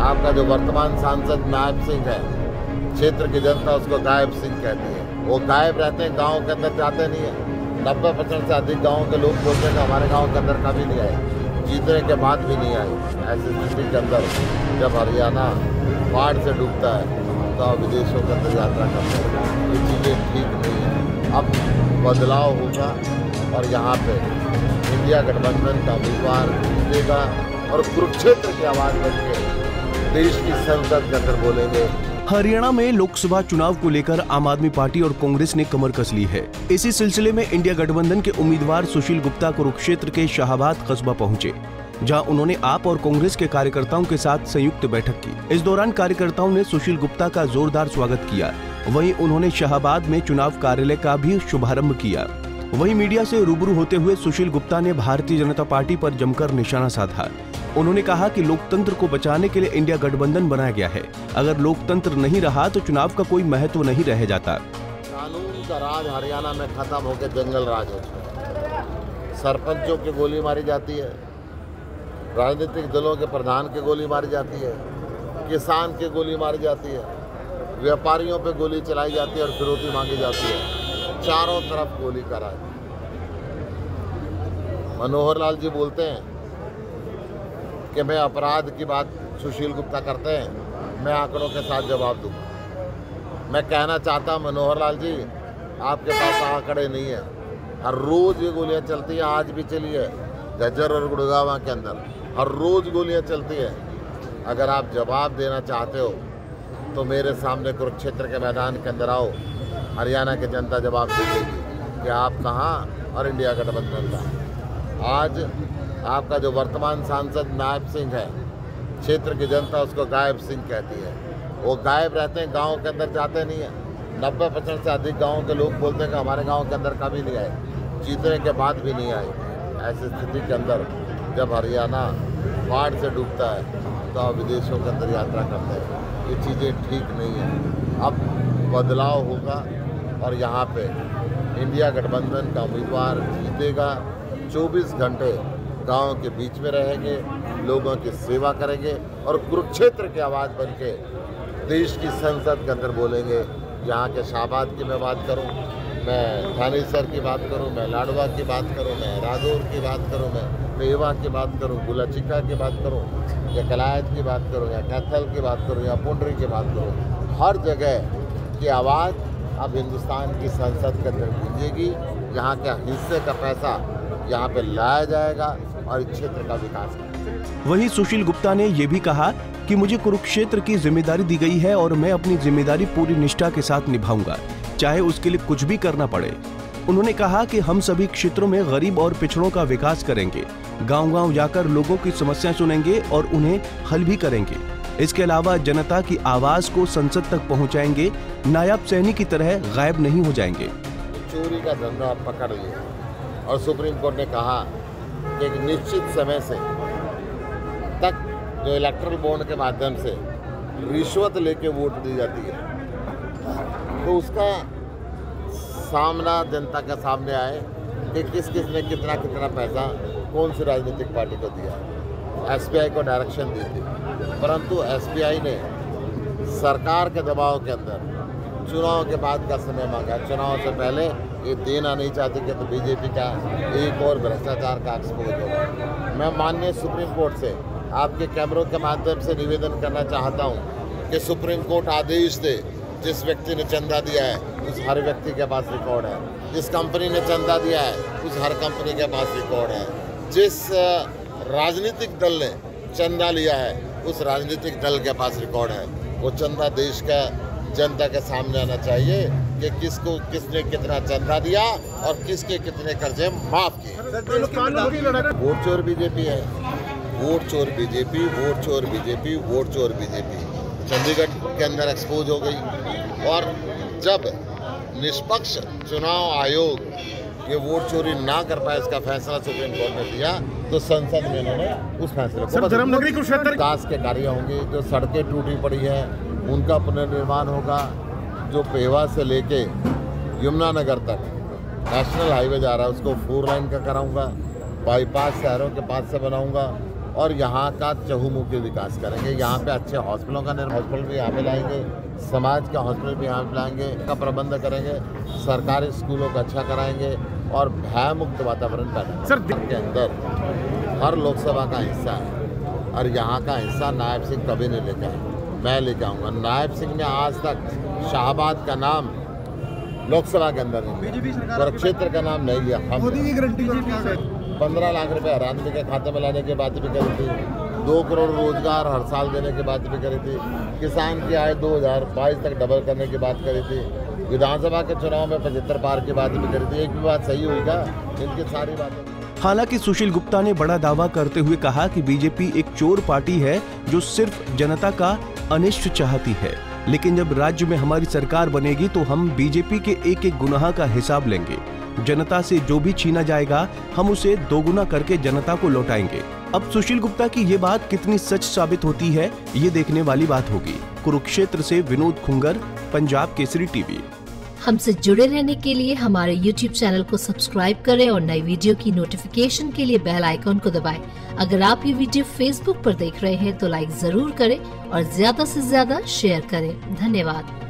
आपका जो वर्तमान सांसद नायब सिंह है, क्षेत्र की जनता उसको गायब सिंह कहती है। वो गायब रहते हैं, गांव के अंदर जाते नहीं है। 90% से अधिक गांव के लोग बोलते हैं कि हमारे गांव के अंदर कभी नहीं आए, जीतने के बाद भी नहीं आए। ऐसी स्थिति के अंदर जब हरियाणा बाढ़ से डूबता है तो विदेशों के अंदर यात्रा करते हैं, ये चीज़ें ठीक नहीं है। अब बदलाव होगा और यहाँ पे इंडिया गठबंधन का उम्मीदवार जीतेगा और कुरुक्षेत्र की आवाज़ बनके देश की संसद के अंदर बोलेंगे। हरियाणा में लोकसभा चुनाव को लेकर आम आदमी पार्टी और कांग्रेस ने कमर कस ली है। इसी सिलसिले में इंडिया गठबंधन के उम्मीदवार सुशील गुप्ता कुरुक्षेत्र के शाहाबाद कस्बा पहुंचे, जहां उन्होंने आप और कांग्रेस के कार्यकर्ताओं के साथ संयुक्त बैठक की। इस दौरान कार्यकर्ताओं ने सुशील गुप्ता का जोरदार स्वागत किया। वहीं उन्होंने शाहाबाद में चुनाव कार्यालय का भी शुभारंभ किया। वहीं मीडिया से रूबरू होते हुए सुशील गुप्ता ने भारतीय जनता पार्टी पर जमकर निशाना साधा। उन्होंने कहा कि लोकतंत्र को बचाने के लिए इंडिया गठबंधन बनाया गया है। अगर लोकतंत्र नहीं रहा तो चुनाव का कोई महत्व नहीं रह जाता। कानून का राज हरियाणा में खत्म होकर जंगल राज हो चुका। सरपंचों की गोली मारी जाती है, राजनीतिक दलों के प्रधान की गोली मारी जाती है, किसान की गोली मारी जाती है, व्यापारियों पे गोली चलाई जाती है और फिरौती मांगी जाती है। चारों तरफ गोली का राज। मनोहर लाल जी बोलते हैं कि मैं अपराध की बात सुशील गुप्ता करते हैं, मैं आंकड़ों के साथ जवाब दूंगा। मैं कहना चाहता हूं मनोहर लाल जी, आपके पास आंकड़े नहीं है। हर रोज ये गोलियां चलती हैं, आज भी चली है झज्जर और गुड़गांव के अंदर, हर रोज गोलियां चलती है। अगर आप जवाब देना चाहते हो तो मेरे सामने कुरुक्षेत्र के मैदान के अंदर आओ, हरियाणा की जनता जवाब दे देगी कि आप कहाँ और इंडिया गठबंधन का। आज आपका जो वर्तमान सांसद नायब सिंह है, क्षेत्र की जनता उसको गायब सिंह कहती है। वो गायब रहते हैं, गांव के अंदर जाते नहीं है। 90% से अधिक गांव के लोग बोलते हैं कि हमारे गांव के अंदर कभी नहीं आए, जीतने के बाद भी नहीं आए। ऐसी स्थिति के अंदर जब हरियाणा बाढ़ से डूबता है तो विदेशों के अंदर यात्रा करते हैं, ये चीज़ें ठीक नहीं है। अब बदलाव होगा और यहाँ पे इंडिया गठबंधन का उम्मीदवार जीतेगा। 24 घंटे गांव के बीच में रहेंगे, लोगों की सेवा करेंगे और कुरुक्षेत्र की आवाज़ बनके देश की संसद के अंदर बोलेंगे। यहाँ के शाहाबाद की मैं बात करूँ, मैं थानेसर की बात करूँ, मैं लाडवा की बात करूँ, मैं रादौर की बात करूँ, मैं पेवा की बात करूँ, गुलाचिका की बात करूँ, या कलायत की बात करूँ, या कैथल की बात करूँ, या पुंडरी की बात करूँ, हर जगह की आवाज़ अब हिंदुस्तान की संसद के अंदर गूंजेगी। यहाँ के हिस्से का पैसा यहाँ पे लाया जाएगा और इस क्षेत्र का विकास करेगा। वहीं सुशील गुप्ता ने ये भी कहा कि मुझे कुरुक्षेत्र की जिम्मेदारी दी गई है और मैं अपनी जिम्मेदारी पूरी निष्ठा के साथ निभाऊंगा, चाहे उसके लिए कुछ भी करना पड़े। उन्होंने कहा कि हम सभी क्षेत्रों में गरीब और पिछड़ों का विकास करेंगे, गांव-गांव जाकर लोगों की समस्या सुनेंगे और उन्हें हल भी करेंगे। इसके अलावा जनता की आवाज को संसद तक पहुंचाएंगे, नायब सैनिक की तरह गायब नहीं हो जाएंगे। चोरी का धंधा पकड़ लिया और सुप्रीम कोर्ट ने कहा कि एक निश्चित समय से तक जो इलेक्ट्रल बॉन्ड के माध्यम से रिश्वत लेके वोट दी जाती है, तो उसका सामना जनता के सामने आए कि किस किस ने कितना कितना पैसा कौन सी राजनीतिक पार्टी को दिया। एसबीआई को डायरेक्शन दी थी, परंतु एसबीआई ने सरकार के दबाव के अंदर चुनाव के बाद का समय मांगा। चुनाव से पहले ये देना नहीं चाहती कि तो बीजेपी का एक और भ्रष्टाचार का एक्सपोज होगा। मैं माननीय सुप्रीम कोर्ट से आपके कैमरों के माध्यम से निवेदन करना चाहता हूँ कि सुप्रीम कोर्ट आदेश दे, जिस व्यक्ति ने चंदा दिया है उस हर व्यक्ति के पास रिकॉर्ड है, जिस कंपनी ने चंदा दिया है उस हर कंपनी के पास रिकॉर्ड है, जिस राजनीतिक दल ने चंदा लिया है उस राजनीतिक दल के पास रिकॉर्ड है। वो चंदा देश का जनता के सामने आना चाहिए कि किसको किसने कितना चंदा दिया और किसके कितने कर्जे माफ किए। वोट चोर बीजेपी है, वोट चोर बीजेपी, वोट चोर बीजेपी, वोट चोर बीजेपी चंडीगढ़ के अंदर एक्सपोज हो गई। और जब निष्पक्ष चुनाव आयोग ये वोट चोरी ना कर पाए, इसका फैसला सुप्रीम कोर्ट ने दिया, तो संसद में इन्होंने उस फैसले को धर्मनगरी कुरुक्षेत्र विकास के कार्य होंगे। जो सड़कें टूटी पड़ी है उनका पुनर्निर्माण होगा। जो पेवा से लेके यमुनानगर तक नेशनल हाईवे जा रहा है उसको 4 लाइन का कराऊंगा। बाईपास शहरों के पास से बनाऊंगा। और यहाँ का चहुमुखी विकास करेंगे। यहाँ पे अच्छे हॉस्पिटलों का हॉस्पिटल भी यहाँ पे लाएंगे, समाज का हॉस्पिटल भी यहाँ पे लाएंगे, का प्रबंध करेंगे, सरकारी स्कूलों का अच्छा कराएंगे और भय मुक्त वातावरण पैदा सर के अंदर हर लोकसभा का हिस्सा है और यहाँ का हिस्सा नायब सिंह कभी नहीं लेके आए, मैं लेके आऊँगा। नायब सिंह ने आज तक शाहबाद का नाम लोकसभा के अंदर नहीं लिया, कुरुक्षेत्र का नाम नहीं लिया। हम 15 लाख रुपए हर आदमी के खाते में लाने की बात भी करी थी, 2 करोड़ रोजगार हर साल देने की बात भी करी थी, किसान की आय 2022 तक डबल करने की बात करी थी, विधानसभा के चुनाव में 75 पार की बात भी करी थी। एक भी बात सही हुई क्या? इनकी सारी बातें। हालांकि सुशील गुप्ता ने बड़ा दावा करते हुए कहा कि बीजेपी एक चोर पार्टी है जो सिर्फ जनता का अनिष्ट चाहती है, लेकिन जब राज्य में हमारी सरकार बनेगी तो हम बीजेपी के एक एक गुनाह का हिसाब लेंगे। जनता से जो भी छीना जाएगा हम उसे दोगुना करके जनता को लौटाएंगे। अब सुशील गुप्ता की ये बात कितनी सच साबित होती है, ये देखने वाली बात होगी। कुरुक्षेत्र से विनोद खुंगर, पंजाब केसरी टीवी। हमसे जुड़े रहने के लिए हमारे YouTube चैनल को सब्सक्राइब करें और नई वीडियो की नोटिफिकेशन के लिए बेल आइकॉन को दबाएं। अगर आप ये वीडियो Facebook पर देख रहे हैं तो लाइक जरूर करें और ज्यादा से ज्यादा शेयर करें। धन्यवाद।